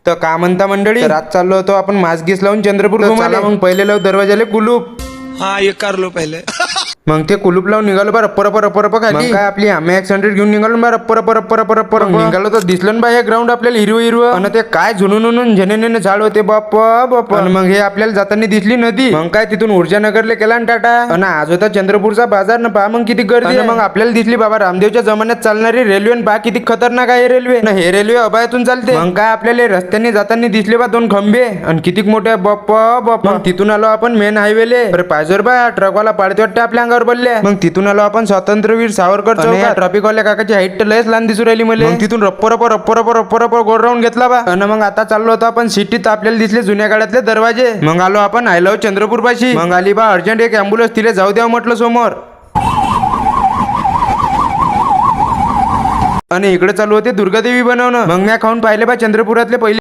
तर का म्हणता मंडळी, तर आज चाललो होतो आपण मास्क गीस लावून चंद्रपूर घुमायला. मग पहिले लावू दरवाजाले कुलूप. हाँ ये कर लो पहले. मग ते कुलूप लावून निघालो बा रप्पर खाली. मग काय आपली आम्ही ॲक्सेंटेड घेऊन निघालो बा रप्पर निघालो. तर दिसलं ना बा हे ग्राउंड आपल्याला हिरवं आणि ते काय झुनून झेनेने झाड होते बाप्पा. आणि मग हे आपल्याला जाताना दिसली नदी. मग काय तिथून ऊर्जानगरला केला ना टाटा. आणि आज होता चंद्रपूरचा बाजार ना पहा मग किती गर्दी. मग आपल्याला दिसली बाबा रामदेवच्या जमान्यात चालणारी रेल्वे. पहा किती खतरनाक आहे रेल्वे. हे रेल्वे अभयातून चालते. मग काय आपल्याला रस्त्याने जाताना दिसले बा 2 खंबे आणि किती मोठे बाप्पा. मग तिथून आलो आपण मेन हायवेले. पाहिजे बा ट्रकवाला पाडते वाटते आपल्या अंगावर बोलले. मग तिथून आलो आपण स्वातंत्र्यवीर सावरकर चौकात. ट्रॅफिक वाल्या काकाची हाईट तर लयच लहान दिसू राहिली मला. तिथून रप्पर गोल राऊंड घेतला बा. आणि मग आता चाललो होतो आपण सिटीत. आपल्याला दिसले जुन्या काळातले दरवाजे. मग आलो आपण आय लव्ह चंद्रपूर पाशी. मग आली बा अर्जंट एक ॲम्ब्युलन्स, तिला जाऊ द्या म्हटलं समोर. आणि इकडे चालू होते दुर्गादेवी बनवणं. मग मी खाऊन पाहिले बा चंद्रपुरातले पहिले